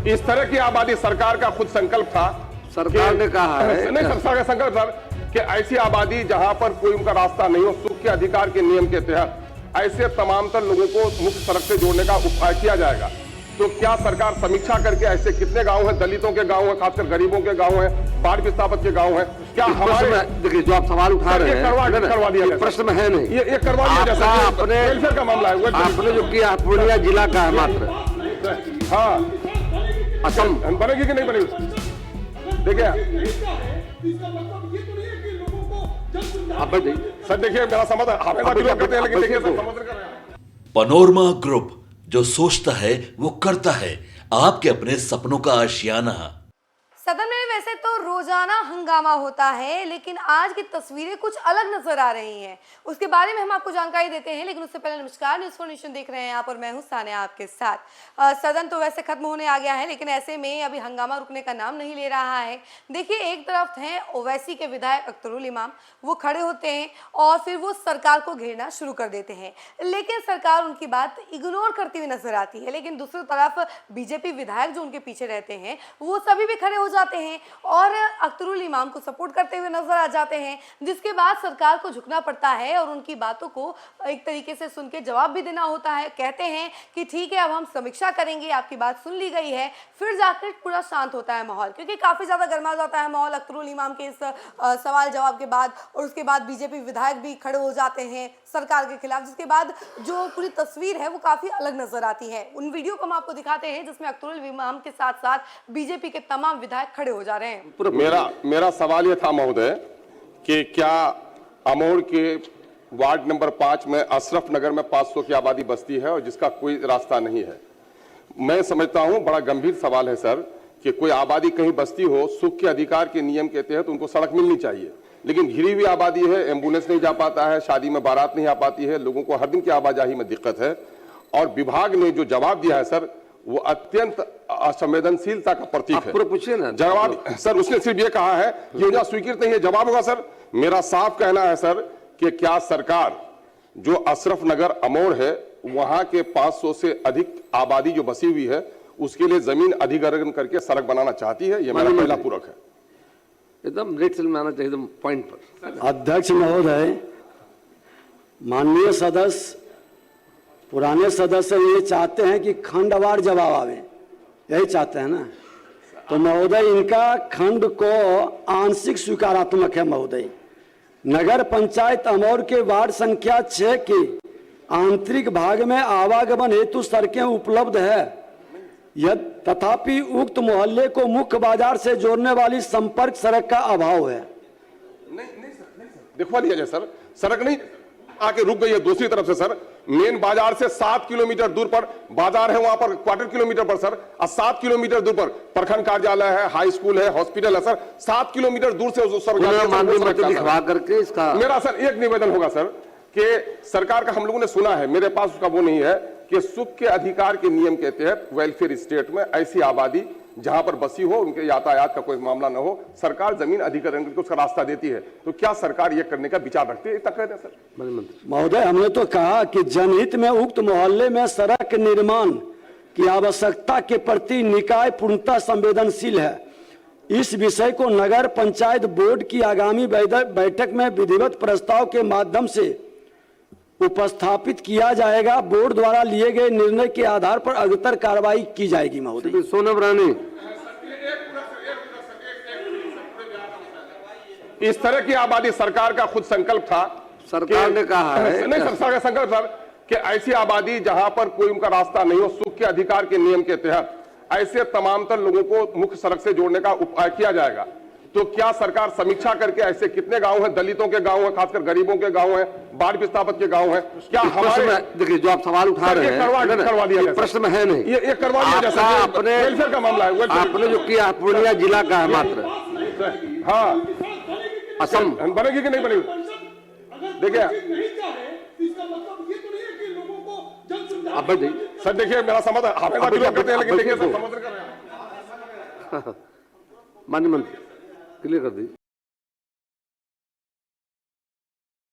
इस तरह की आबादी सरकार का खुद संकल्प था। सरकार ने कहा है नहीं सरकार का संकल्प सर कि ऐसी आबादी जहां पर कोई उनका रास्ता नहीं हो, सुख के अधिकार के नियम के तहत ऐसे तमाम तर लोगों को मुख्य सड़क से जोड़ने का उपाय किया जाएगा। तो क्या सरकार समीक्षा करके ऐसे कितने गांव हैं, दलितों के गांव हैं, खासकर गरीबों के गांव हैं, बाढ़ विस्थापित के गांव हैं, क्या हमारे देखिए जो आप सवाल उठा रहे हैं करवा दिया प्रश्न में है नहीं, ये करवा दिया जाए। आपने वेलफेयर का मामला है, आपने जो किया पूर्णिया जिला का है मात्र। हाँ असम बनेगी कि नहीं बनेगी देखिए सर, देखिए मेरा समझ करते हैं लेकिन देखिए समझ कर पनोरमा ग्रुप, जो सोचता है वो करता है, आपके अपने सपनों का आशियाना। सदन में वैसे तो रोजाना हंगामा होता है, लेकिन आज की तस्वीरें कुछ अलग नजर आ रही हैं। उसके बारे में हम आपको जानकारी देते हैं, लेकिन उससे पहले नमस्कार, न्यूज़ फॉर नेशन देख रहे हैं आप और मैं हूं सानिया आपके साथ। सदन तो वैसे खत्म होने आ गया है, लेकिन ऐसे में अभी हंगामा रुकने का नाम नहीं ले रहा है। देखिए, एक तरफ हैं ओवैसी के विधायक अख्तरुल इमाम, वो खड़े होते हैं और फिर वो सरकार को घेरना शुरू कर देते हैं, लेकिन सरकार उनकी बात इग्नोर करती हुई नजर आती है। लेकिन दूसरी तरफ बीजेपी विधायक जो उनके पीछे रहते हैं, वो सभी भी खड़े हो जाते हैं और अख्तरुल इमाम को सपोर्ट करते हुए नजर आ जाते हैं, जिसके बाद सरकार को झुकना पड़ता है और उनकी बातों को एक तरीके से सुन के जवाब भी देना होता है। कहते हैं कि ठीक है, अब हम समीक्षा करेंगे, आपकी बात सुन ली गई है। फिर जाकर पूरा शांत होता है माहौल, क्योंकि काफी ज्यादा गर्मा जाता है माहौल अख्तरुल इमाम के इस सवाल जवाब के बाद। और उसके बाद बीजेपी विधायक भी खड़े हो जाते हैं सरकार के खिलाफ, जिसके बाद जो पूरी तस्वीर है वो काफी अलग नजर आती है। उन वीडियो को हम आपको दिखाते हैं जिसमें अख्तरुल इमाम के साथ साथ बीजेपी के तमाम विधायक खड़े हो जा रहे हैं। मेरा सवाल यह था महोदय कि क्या अमोड़ के वार्ड नंबर 5 में अशरफ नगर में 500 की आबादी बसती है और जिसका कोई रास्ता नहीं है। मैं समझता हूं बड़ा गंभीर सवाल है सर कि कोई आबादी कहीं बसती हो, सुख के अधिकार के नियम के तहत उनको सड़क मिलनी चाहिए, लेकिन घिरी हुई आबादी है, एम्बुलेंस नहीं जा पाता है, शादी में बारात नहीं आ पाती है, लोगों को हर दिन की आवाजाही में दिक्कत है। और विभाग ने जो जवाब दिया है सर, वो अत्यंत असंवेदनशीलता का प्रतीक है। पूछिए ना जवाब सर, उसने सिर्फ ये कहा है कि योजना स्वीकृत नहीं है। जवाब होगा सर। मेरा साफ कहना है सर कि क्या सरकार जो अशरफ नगर अमोड़ है, वहां के 500 से अधिक आबादी जो बसी हुई है, उसके लिए जमीन अधिग्रहण करके सड़क बनाना चाहती है? ये मेरा पहला पूरक है। एकदम रेट से आना चाहिए, एकदम पॉइंट पर। अध्यक्ष महोदय, माननीय सदस्य, पुराने सदस्य ये चाहते हैं कि खंडवार जवाब आवे, यही चाहते हैं ना। तो महोदय, इनका खंड को आंशिक स्वीकारात्मक है महोदय। नगर पंचायत अमोर के वार्ड संख्या 6 के आंतरिक भाग में आवागमन हेतु सड़कें उपलब्ध है, तथापि उक्त मोहल्ले को मुख्य बाजार से जोड़ने वाली संपर्क सड़क का अभाव है। नहीं सर, दिखवा लिया जाए सर। सड़क नहीं आके रुक गई है दूसरी तरफ से सर। मेन बाजार से 7 किलोमीटर दूर पर बाजार है, वहां पर क्वार्टर किलोमीटर पर सर, और 7 किलोमीटर दूर पर प्रखंड कार्यालय है, हाई स्कूल है, हॉस्पिटल है सर। 7 किलोमीटर दूर से दिखवा करके इसका मेरा सर एक निवेदन होगा सर कि सरकार का हम लोगों ने सुना है, मेरे पास उसका वो नहीं है, कि सुख के अधिकार के नियम के तहत वेलफेयर स्टेट में ऐसी आबादी जहां पर बसी हो, उनके यातायात का कोई मामला न हो, सरकार जमीन अधिग्रहण करके उसका रास्ता देती है। तो क्या सरकार ये करने का विचार रखती है? इतना कह दें सर। महोदय, हमने तो कहा कि जनहित में उक्त मोहल्ले में सड़क निर्माण की आवश्यकता के प्रति निकाय पूर्णतः संवेदनशील है। इस विषय को नगर पंचायत बोर्ड की आगामी बैठक में विधिवत प्रस्ताव के माध्यम से उपस्थापित किया जाएगा। बोर्ड द्वारा लिए गए निर्णय के आधार पर अग्रतर कार्रवाई की जाएगी। महोदय, सोनम रानी, इस तरह की आबादी सरकार का खुद संकल्प था। सरकार ने कहा है नहीं सरकार का संकल्प सर कि ऐसी आबादी जहां पर कोई उनका रास्ता नहीं हो, सुख के अधिकार के नियम के तहत ऐसे तमाम तर लोगों को मुख्य सड़क से जोड़ने का उपाय किया जाएगा। तो क्या सरकार समीक्षा करके ऐसे कितने गांव हैं, दलितों के गांव हैं, खासकर गरीबों के गांव हैं, बाढ़ विस्थापित के गांव हैं, क्या हमारे देखिए जो आप सवाल उठा रहे हैं करवा दिया जाए। प्रश्न में है नहीं, ये करवा दिया जाए सर। आपने वेलफेयर का मामला है। आपने जो किया पूर्णिया जिला का है मात्र। हाँ, असम बनेगी कि नहीं बनेगी देखिए अब सर। देखिए मेरा समझ करते हैं, लेकिन देखिए समझ कर रहे हैं। माननीय मंत्री क्लियर कर दी।